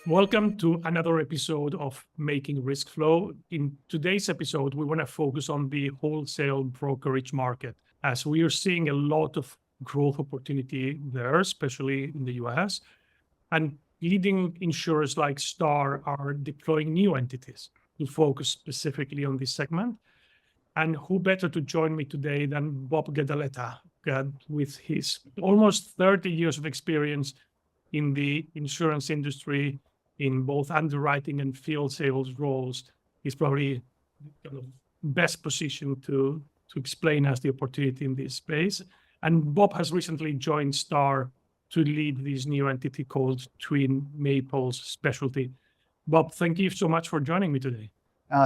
Welcome to another episode of Making Risk Flow. In today's episode, we want to focus on the wholesale brokerage market, as we are seeing a lot of growth opportunity there, especially in the US. And leading insurers like Starr are deploying new entities to focus specifically on this segment. And who better to join me today than Bob Gadaleta, with his almost 30 years of experience in the insurance industry, in both underwriting and field sales roles. He's probably kind of best positioned to explain us the opportunity in this space. And Bob has recently joined Starr to lead this new entity called Twin Maples Specialty. Bob, thank you so much for joining me today.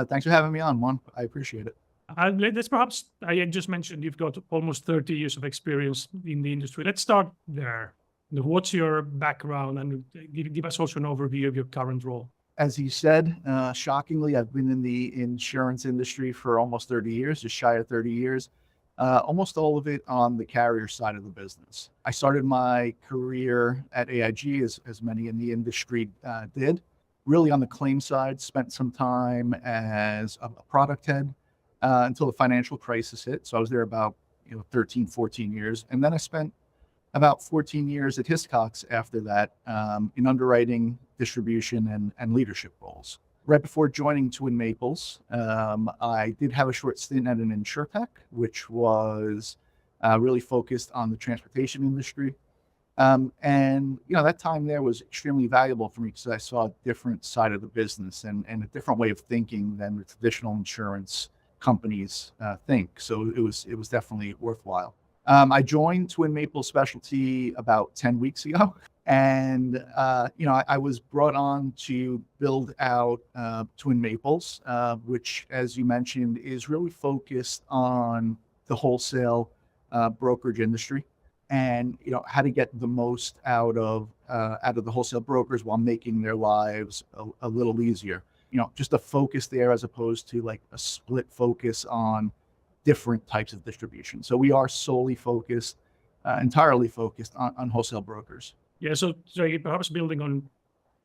Thanks for having me on, Juan. I appreciate it. Let's perhaps, I just mentioned you've got almost 30 years of experience in the industry. Let's start there. What's your background, and give us also an overview of your current role? As you said, shockingly, I've been in the insurance industry for almost 30 years, just shy of 30 years, almost all of it on the carrier side of the business. I started my career at AIG, as many in the industry did, really on the claim side, spent some time as a product head until the financial crisis hit. So I was there about 13, 14 years. And then I spent about 14 years at Hiscox after that in underwriting, distribution, and leadership roles. Right before joining Twin Maples, I did have a short stint at an insurtech, which was really focused on the transportation industry. And that time there was extremely valuable for me because I saw a different side of the business and a different way of thinking than the traditional insurance companies think. So it was definitely worthwhile. I joined Twin Maples Specialty about 10 weeks ago. And, I was brought on to build out Twin Maples, which, as you mentioned, is really focused on the wholesale brokerage industry and, how to get the most out of the wholesale brokers while making their lives a little easier. Just a focus there as opposed to like a split focus on different types of distribution. So we are solely focused, entirely focused on wholesale brokers. Yeah, so perhaps building on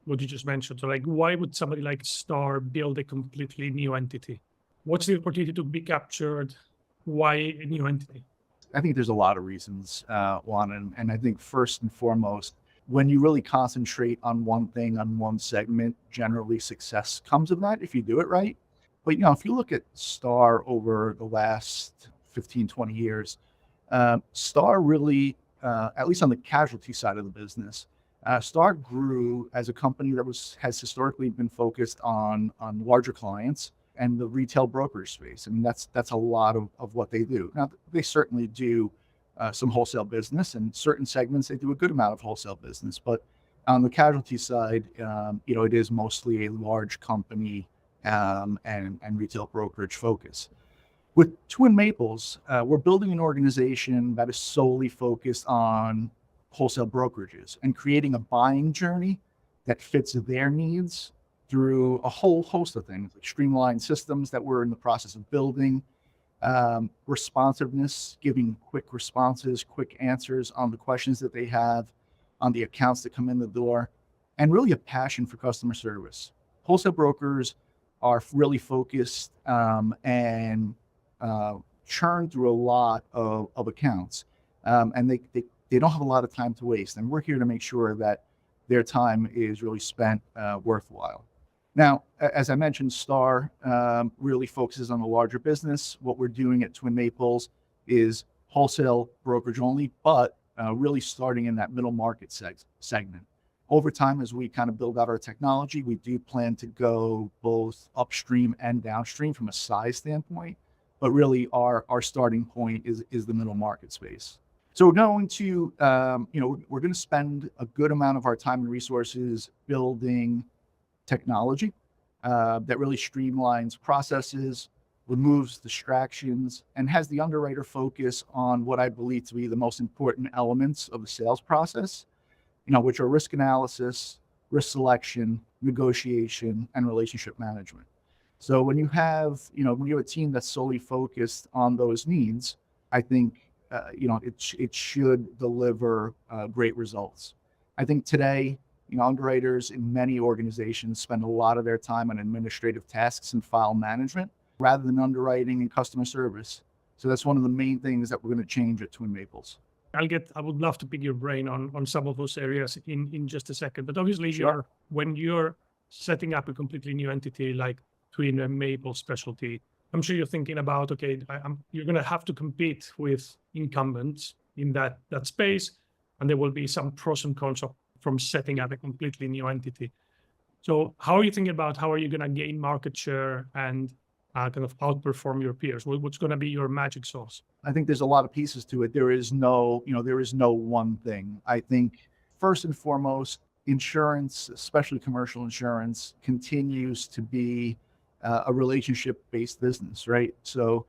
what you just mentioned, so why would somebody like Starr build a completely new entity? What's the opportunity to be captured? Why a new entity? I think there's a lot of reasons, Juan, and I think first and foremost, when you really concentrate on one thing, on one segment, generally success comes of that if you do it right. But, if you look at Starr over the last 15, 20 years, Starr really, at least on the casualty side of the business, Starr grew as a company that has historically been focused on larger clients and the retail brokerage space. I mean, that's a lot of what they do. Now, they certainly do some wholesale business, and certain segments, they do a good amount of wholesale business. But on the casualty side, it is mostly a large company and retail brokerage focus. With Twin Maples, we're building an organization that is solely focused on wholesale brokerages and creating a buying journey that fits their needs through a whole host of things, like streamlined systems that we're in the process of building, responsiveness, giving quick responses, quick answers on the questions that they have, on the accounts that come in the door, and really a passion for customer service. Wholesale brokers are really focused and churn through a lot of accounts, and they don't have a lot of time to waste. And we're here to make sure that their time is really spent worthwhile. Now, as I mentioned, Starr really focuses on the larger business. What we're doing at Twin Maples is wholesale brokerage only, but really starting in that middle market segment. Over time, as we kind of build out our technology, we do plan to go both upstream and downstream from a size standpoint, but really our starting point is the middle market space. So we're going to, we're going to spend a good amount of our time and resources building technology that really streamlines processes, removes distractions, and has the underwriter focus on what I believe to be the most important elements of the sales process, which are risk analysis, risk selection, negotiation, and relationship management. So when you have a team that's solely focused on those needs, I think, it should deliver great results. I think today, Underwriters in many organizations spend a lot of their time on administrative tasks and file management rather than underwriting and customer service. So that's one of the main things that we're going to change at Twin Maples. I would love to pick your brain on some of those areas in just a second. But obviously, Sure. when you're setting up a completely new entity like Twin Maples Specialty, I'm sure you're thinking about, okay, you're going to have to compete with incumbents in that space, and there will be some pros and cons from setting up a completely new entity. So how are you thinking about how are you going to gain market share and kind of outperform your peers? What's going to be your magic sauce? I think there's a lot of pieces to it. There is no one thing. I think first and foremost, insurance, especially commercial insurance, continues to be a relationship-based business, right? So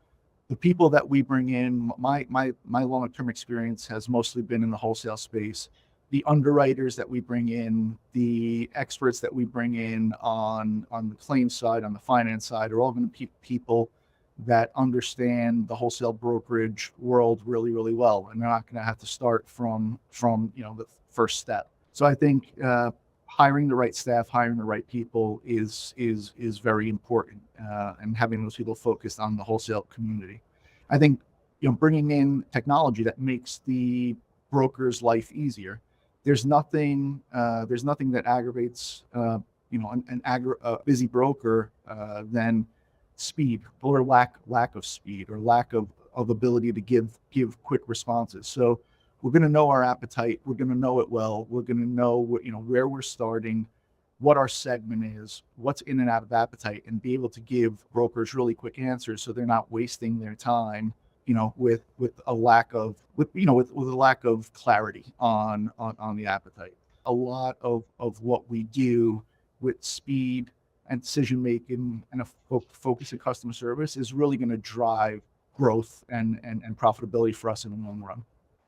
the people that we bring in, my long-term experience has mostly been in the wholesale space. The underwriters that we bring in, the experts that we bring in on the claims side, on the finance side, are all going to be people that understand the wholesale brokerage world really, really well, and they're not going to have to start from the first step. So I think hiring the right staff, hiring the right people is very important, and having those people focused on the wholesale community. I think bringing in technology that makes the broker's life easier. There's nothing that aggravates a busy broker than speed or lack of speed or lack of ability to give quick responses. So we're going to know our appetite. We're going to know it well. We're going to know where we're starting, what our segment is, what's in and out of appetite, and be able to give brokers really quick answers so they're not wasting their time with a lack of clarity on the appetite. A lot of what we do with speed and decision making and a focus on customer service is really going to drive growth and profitability for us in the long run.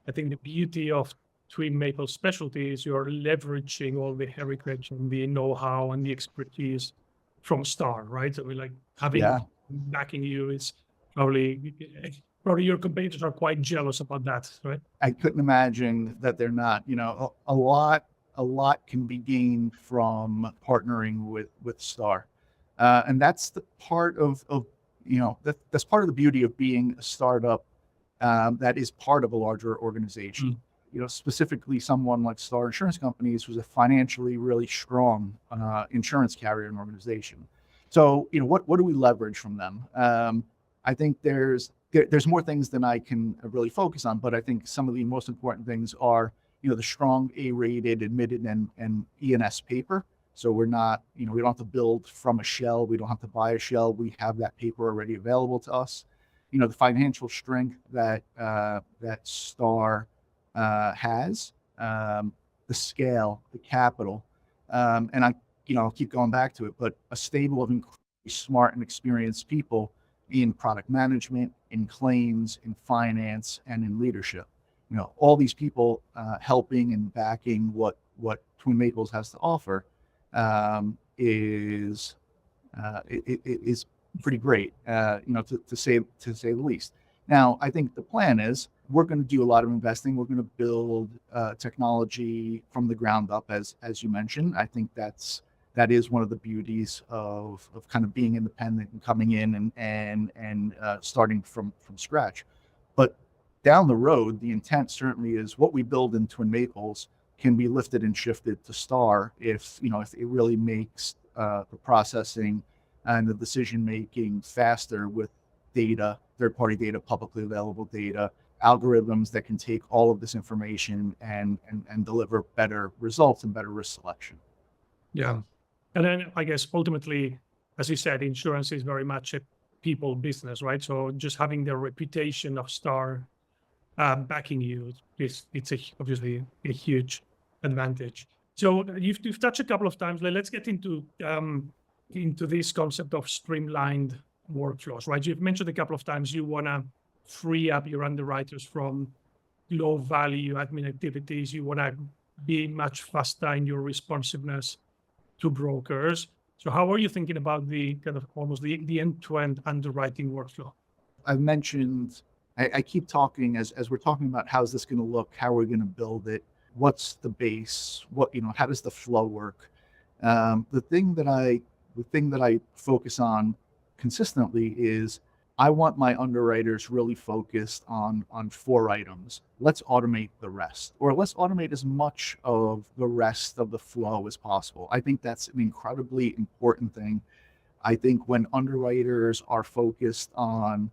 I think the beauty of Twin Maples Specialty is you're leveraging all the heritage and the know-how and the expertise from Starr, right? So we're like having backing you is probably your competitors are quite jealous about that, right? I couldn't imagine that they're not. A lot can be gained from partnering with Starr, and that's the part of that's part of the beauty of being a startup that is part of a larger organization. Specifically someone like Starr Insurance Companies was a financially really strong insurance carrier and organization. So what do we leverage from them? I think there's more things than I can really focus on, but I think some of the most important things are, the strong A-rated admitted and E&S paper. So we're not, we don't have to build from a shell. We don't have to buy a shell. We have that paper already available to us. The financial strength that Starr has, the scale, the capital, and I'll keep going back to it, but a stable of incredibly smart and experienced people in product management, in claims, in finance, and in leadership. All these people helping and backing what Twin Maples has to offer is pretty great, to say the least. Now, I think the plan is we're going to do a lot of investing. We're going to build technology from the ground up, as you mentioned. I think that is one of the beauties of kind of being independent and coming in and starting from scratch. But down the road, the intent certainly is what we build in Twin Maples can be lifted and shifted to Starr if it really makes the processing and the decision making faster with data, third-party data, publicly available data, algorithms that can take all of this information and deliver better results and better risk selection. Yeah. And then I guess ultimately, as you said, insurance is very much a people business, right? So just having the reputation of Starr backing you, it's obviously a huge advantage. So you've touched a couple of times. Let's get into this concept of streamlined workflows, right? You've mentioned a couple of times you want to free up your underwriters from low value admin activities. You want to be much faster in your responsiveness to brokers. So how are you thinking about the kind of almost the end-to-end underwriting workflow? I've mentioned, I keep talking as we're talking about how's this going to look, how we're going to build it. what's the base, how does the flow work? The thing that I focus on consistently is I want my underwriters really focused on 4 items. Let's automate the rest, or let's automate as much of the rest of the flow as possible. I think that's an incredibly important thing. I think when underwriters are focused on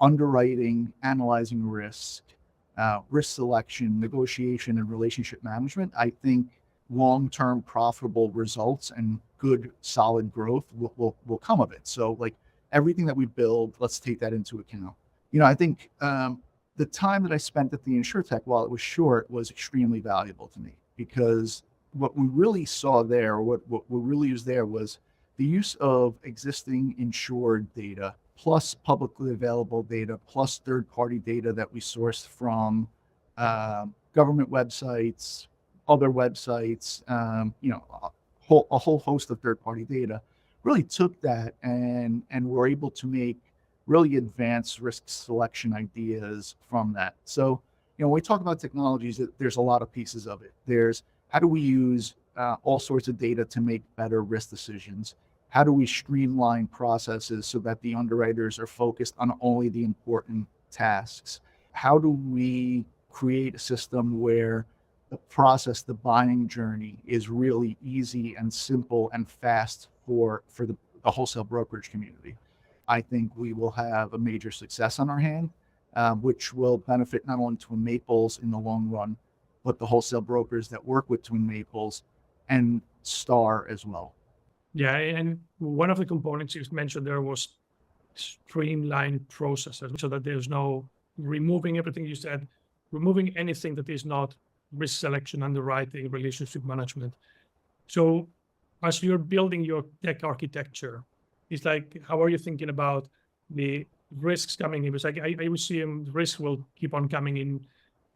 underwriting, analyzing risk, risk selection, negotiation, and relationship management, I think long-term profitable results and good, solid growth will come of it. So like everything that we build, let's take that into account. I think the time that I spent at the insurtech, while it was short, was extremely valuable to me, because what we really saw there, what we really used there, was the use of existing insured data plus publicly available data plus third-party data that we sourced from government websites, other websites, a whole host of third-party data. Really took that and were able to make really advanced risk selection ideas from that. So, when we talk about technologies, there's a lot of pieces of it. There's how do we use all sorts of data to make better risk decisions? How do we streamline processes so that the underwriters are focused on only the important tasks? How do we create a system where the process, the buying journey, is really easy and simple and fast for the wholesale brokerage community? I think we will have a major success on our hand, which will benefit not only Twin Maples in the long run, but the wholesale brokers that work with Twin Maples and Starr as well. Yeah, and one of the components you mentioned there was streamlined processes, so that there's no removing everything you said, removing anything that is not risk selection, underwriting, relationship management. So as you're building your tech architecture, it's like, how are you thinking about the risks coming in? Because I assume risk will keep on coming in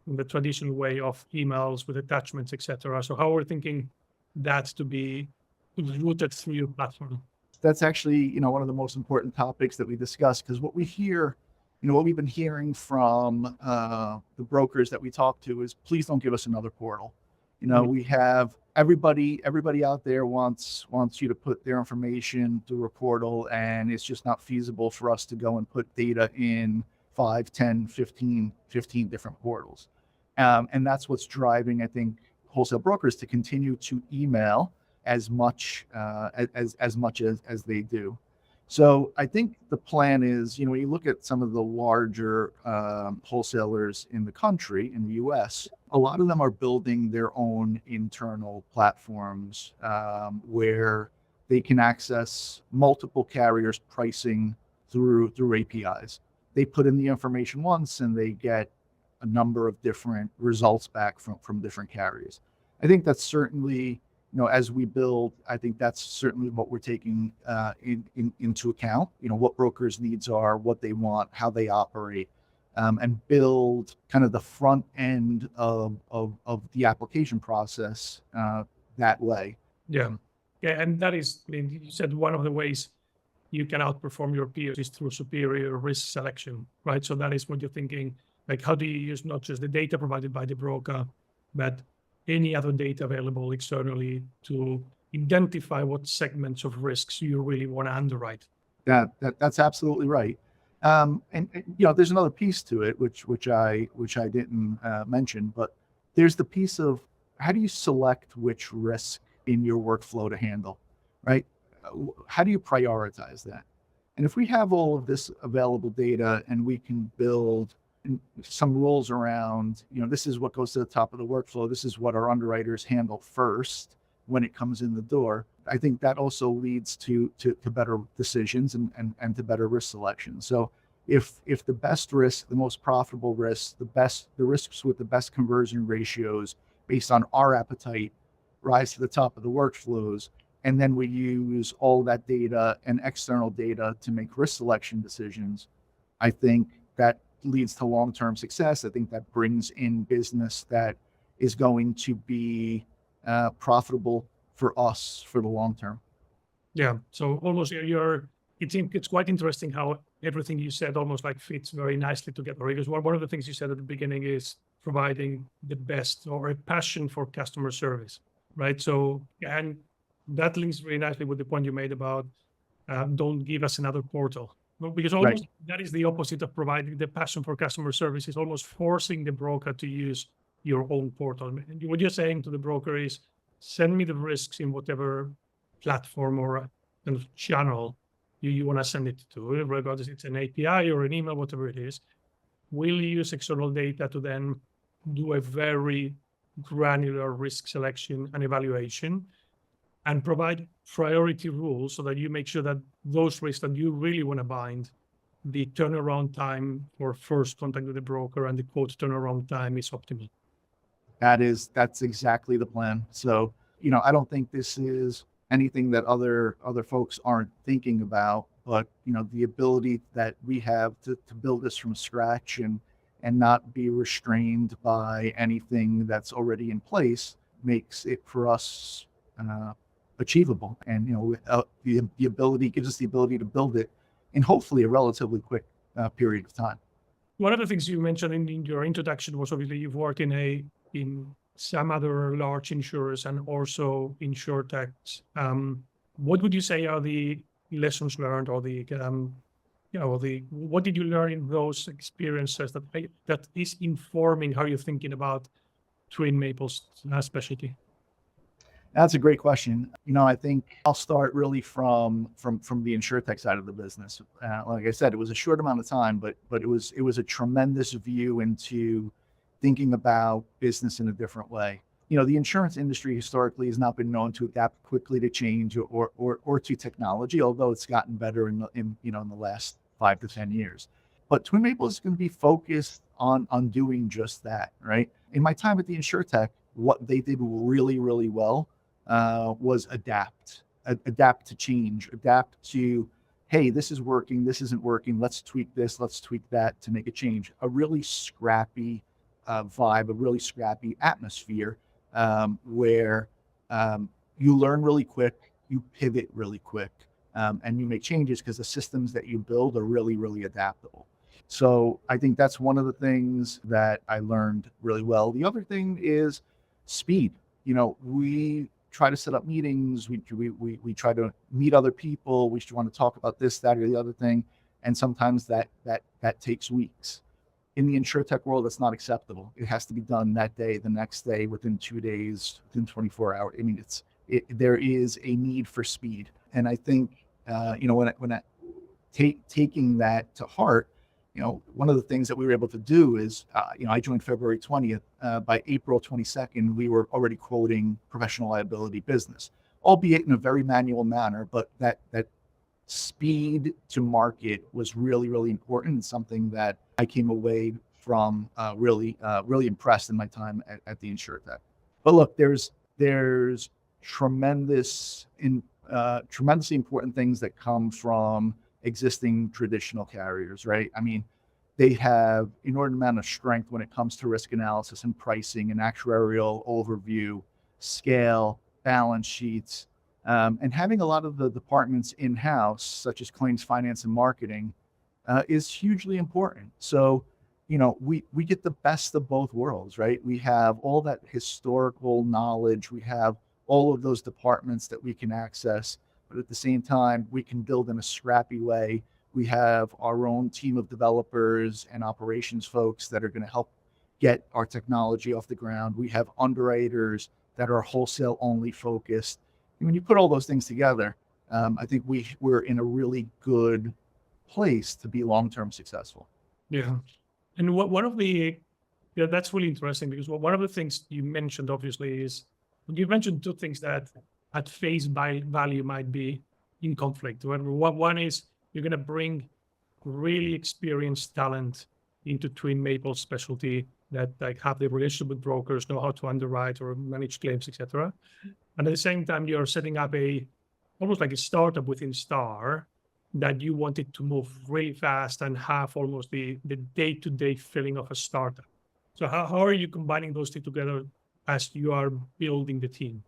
the traditional way of emails with attachments, etc. So how are we thinking that to be routed through your platform? That's actually, one of the most important topics that we discuss, because what we hear, what we've been hearing from the brokers that we talk to is, please don't give us another portal. We have everybody out there wants you to put their information through a portal, and it's just not feasible for us to go and put data in 5, 10, 15 different portals. And that's what's driving, I think, wholesale brokers to continue to email as much as they do. So I think the plan is, when you look at some of the larger wholesalers in the country, in the US, a lot of them are building their own internal platforms where they can access multiple carriers' pricing through APIs. They put in the information once and they get a number of different results back from different carriers. I think that's certainly, as we build, I think that's certainly what we're taking into account, what brokers' needs are, what they want, how they operate, and build kind of the front end of the application process that way. Yeah. And that is, you said one of the ways you can outperform your peers is through superior risk selection, right? So that is what you're thinking, like how do you use not just the data provided by the broker, but any other data available externally to identify what segments of risks you really want to underwrite. That's absolutely right. And there's another piece to it, which I didn't mention, but there's the piece of how do you select which risk in your workflow to handle, right? How do you prioritize that? And if we have all of this available data and we can build some rules around, this is what goes to the top of the workflow, this is what our underwriters handle first when it comes in the door, I think that also leads to better decisions and to better risk selection. So if the best risk, the most profitable risk, the risks with the best conversion ratios based on our appetite rise to the top of the workflows, and then we use all that data and external data to make risk selection decisions, I think that leads to long-term success. I think that brings in business that is going to be profitable for us for the long term. Yeah. So almost it's quite interesting how everything you said almost like fits very nicely together. Because one of the things you said at the beginning is providing the best or a passion for customer service, right? So, and that links very nicely with the point you made about don't give us another portal. Well, because Right. almost that is the opposite of providing the passion for customer service, is almost forcing the broker to use your own portal. And what you're saying to the broker is, send me the risks in whatever platform or kind of channel you want to send it to, regardless it's an API or an email, whatever it is. We'll use external data to then do a very granular risk selection and evaluation, and provide priority rules so that you make sure that those risks that you really want to bind, the turnaround time for first contact with the broker and the quote turnaround time is optimal. That's exactly the plan. So, I don't think this is anything that other folks aren't thinking about, but the ability that we have to build this from scratch and not be restrained by anything that's already in place makes it for us achievable. And the ability gives us the ability to build it in hopefully a relatively quick period of time. One of the things you mentioned in your introduction was obviously you've worked in some other large insurers and also insurtechs. What would you say are the lessons learned, or what did you learn in those experiences that is informing how you're thinking about Twin Maples Specialty? That's a great question. I think I'll start really from the insurtech side of the business. Like I said, it was a short amount of time, but it was a tremendous view into thinking about business in a different way. The insurance industry historically has not been known to adapt quickly to change or to technology, although it's gotten better in the last 5 to 10 years. But Twin Maples is going to be focused on doing just that, right? In my time at the insurtech, what they did really, really well was adapt to change, adapt to, hey, this is working, this isn't working, let's tweak this, let's tweak that to make a change. A really scrappy vibe, a really scrappy atmosphere where you learn really quick, you pivot really quick, and you make changes because the systems that you build are really, really adaptable. So I think that's one of the things that I learned really well. The other thing is speed. We try to set up meetings. We try to meet other people. We want to talk about this, that, or the other thing. And sometimes that takes weeks. In the insurtech world, that's not acceptable. It has to be done that day, the next day, within 2 days, within 24 hours. I mean, there is a need for speed. And I think, taking that to heart, one of the things that we were able to do is, I joined February 20th. By April 22nd, we were already quoting professional liability business, albeit in a very manual manner. But that speed to market was really, really important, and something that I came away from really impressed in my time at the insurtech. But look, there's tremendously important things that come from existing traditional carriers, right? I mean, they have inordinate amount of strength when it comes to risk analysis and pricing and actuarial overview, scale, balance sheets, and having a lot of the departments in-house, such as claims, finance, and marketing, is hugely important. So, we get the best of both worlds, right? We have all that historical knowledge. We have all of those departments that we can access, but at the same time, we can build in a scrappy way. We have our own team of developers and operations folks that are going to help get our technology off the ground. We have underwriters that are wholesale only focused. And when you put all those things together, I think we're in a really good place to be long-term successful. Yeah. And that's really interesting, because one of the things you mentioned, obviously, is you mentioned two things that at face value might be in conflict. One is you're going to bring really experienced talent into Twin Maples Specialty that have the relationship with brokers, know how to underwrite or manage claims, etc. And at the same time, you're setting up almost like a startup within Starr that you wanted to move really fast and have almost the day-to-day feeling of a startup. So how are you combining those two together as you are building the team?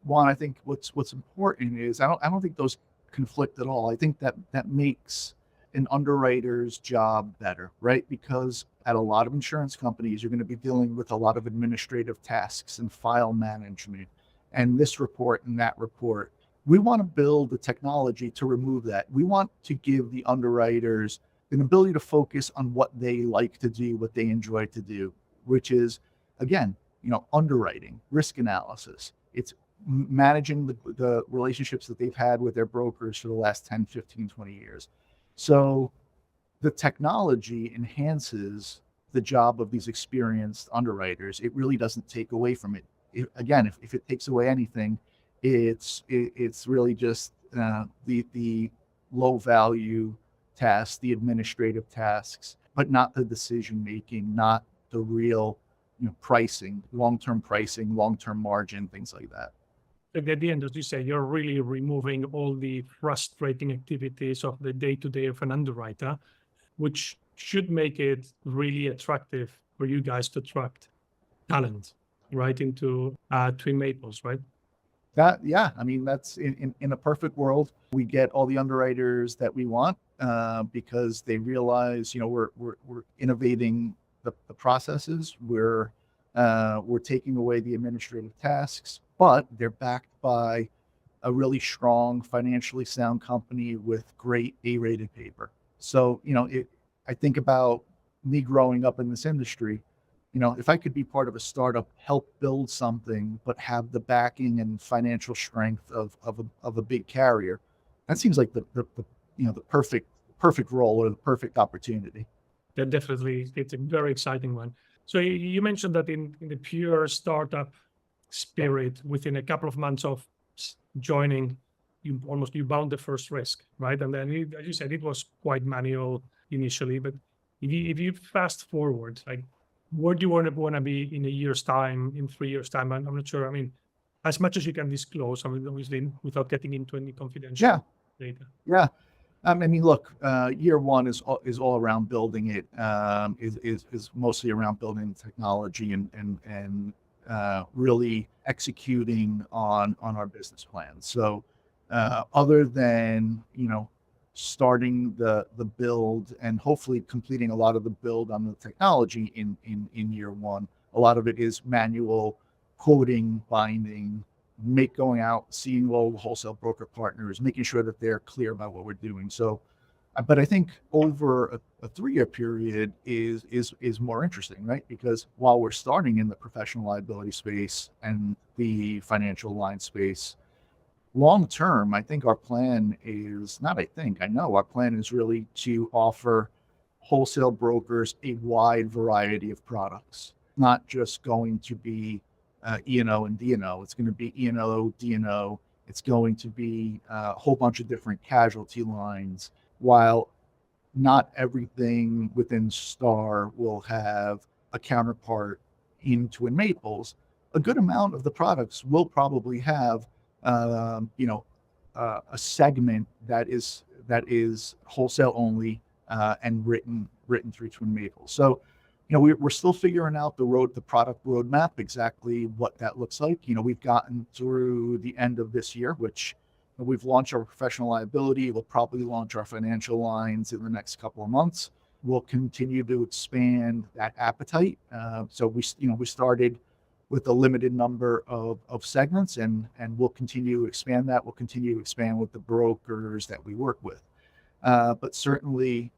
Juan, I think what's important is I don't think those conflict at all. I think that makes an underwriter's job better, right? Because at a lot of insurance companies, you're going to be dealing with a lot of administrative tasks and file management and this report and that report. We want to build the technology to remove that. We want to give the underwriters an ability to focus on what they like to do, what they enjoy to do, which is, again, underwriting, risk analysis. It's managing the relationships that they've had with their brokers for the last 10, 15, 20 years. So the technology enhances the job of these experienced underwriters. It really doesn't take away from it. If it takes away anything, it's really just the low value tasks, the administrative tasks, but not the decision making, not the real pricing, long-term margin, things like that. Like at the end, as you say, you're really removing all the frustrating activities of the day-to-day of an underwriter, which should make it really attractive for you guys to attract talent right into Twin Maples, right? That's in a perfect world, we get all the underwriters that we want because they realize, we're innovating the processes, we're taking away the administrative tasks, but they're backed by a really strong, financially sound company with great A-rated paper. So, I think about me growing up in this industry. If I could be part of a startup, help build something, but have the backing and financial strength of a big carrier, that seems like the perfect role or the perfect opportunity. That definitely, it's a very exciting one. So you mentioned that in the pure startup spirit, within a couple of months of joining, you bound the first risk, right? And then, as you said, it was quite manual initially, but if you fast forward, like, where do you want to be in a year's time, in 3 years' time? I'm not sure. As much as you can disclose, obviously, without getting into any confidential data. Yeah. Look, year one is all around building it. Is mostly around building technology and really executing on our business plan. So, other than starting the build and hopefully completing a lot of the build on the technology in year one, a lot of it is manual quoting, binding, going out, seeing all the wholesale broker partners, making sure that they're clear about what we're doing. So, but I think over a 3-year period is more interesting, right? Because while we're starting in the professional liability space and the financial line space, long term, I think our plan is I know our plan is really to offer wholesale brokers a wide variety of products, not just going to be E&O and D&O. It's going to be E&O, D&O. It's going to be a whole bunch of different casualty lines. While not everything within Starr will have a counterpart in Twin Maples, a good amount of the products will probably have a segment that is wholesale only and written through Twin Maples. So, we're still figuring out the product roadmap, exactly what that looks like. We've gotten through the end of this year, which we've launched our professional liability. We'll probably launch our financial lines in the next couple of months. We'll continue to expand that appetite. So we started with a limited number of segments, and we'll continue to expand that. We'll continue to expand with the brokers that we work with. But certainly,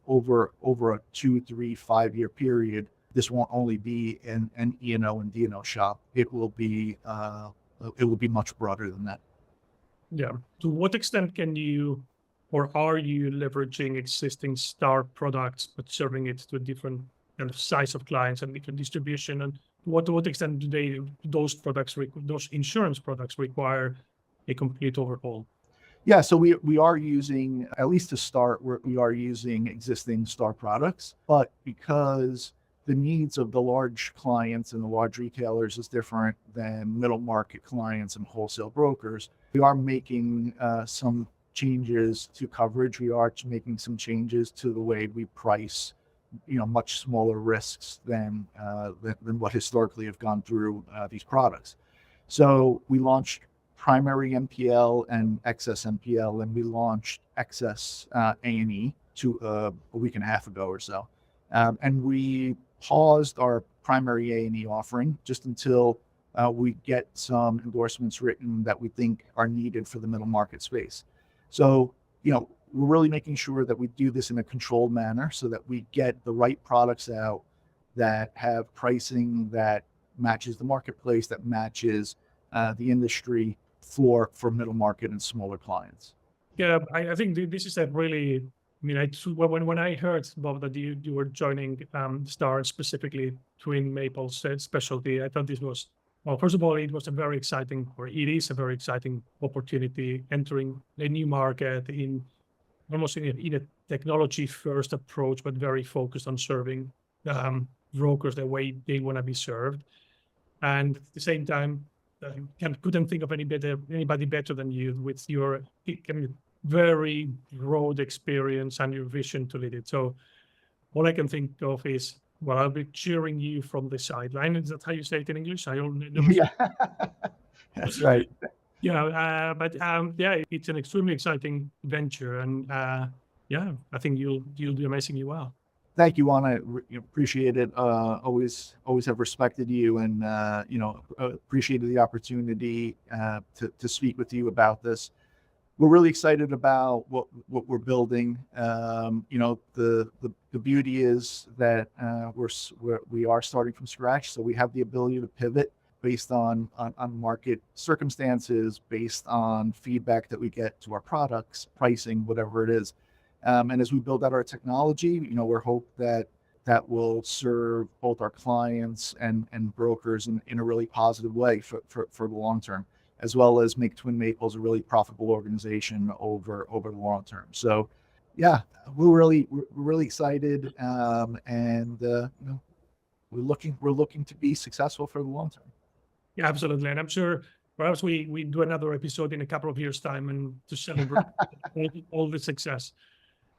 over a 2, 3, 5-year period, this won't only be an E&O and D&O shop. It will be much broader than that. Yeah. To what extent can you, or are you leveraging existing Starr products, but serving it to a different kind of size of clients and different distribution? And to what extent do those insurance products require a complete overhaul? Yeah, so we are using, at least to start, we are using existing Starr products, but because the needs of the large clients and the large retailers is different than middle market clients and wholesale brokers, we are making some changes to coverage. We are making some changes to the way we price, much smaller risks than what historically have gone through these products. So we launched primary MPL and excess MPL, and we launched excess A&E a week and a half ago or so. And we paused our primary A&E offering just until we get some endorsements written that we think are needed for the middle market space. So, we're really making sure that we do this in a controlled manner so that we get the right products out that have pricing that matches the marketplace, that matches the industry for middle market and smaller clients. Yeah, I think this is a really, when I heard, Bob, that you were joining Starr, specifically Twin Maples Specialty, I thought this was, well, first of all, it is a very exciting opportunity entering a new market in almost in a technology-first approach, but very focused on serving brokers the way they want to be served. And at the same time, couldn't think of anybody better than you with your very broad experience and your vision to lead it. So all I can think of is, well, I'll be cheering you from the sideline. Is that how you say it in English? I only know. Yeah, that's right. Yeah, but it's an extremely exciting venture, and I think you'll do amazingly well. Thank you, Juan. I appreciate it. Always have respected you, and appreciated the opportunity to speak with you about this. We're really excited about what we're building. The beauty is that we are starting from scratch, so we have the ability to pivot based on market circumstances, based on feedback that we get to our products, pricing, whatever it is. And as we build out our technology, we're hope that will serve both our clients and brokers in a really positive way for the long term, as well as make Twin Maples a really profitable organization over the long term. So, yeah, we're really excited, and we're looking to be successful for the long term. Yeah, absolutely, and I'm sure perhaps we do another episode in a couple of years' time and to celebrate all the success.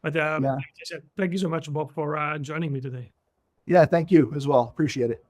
But like I said, thank you so much, Bob, for joining me today. Yeah, thank you as well. Appreciate it.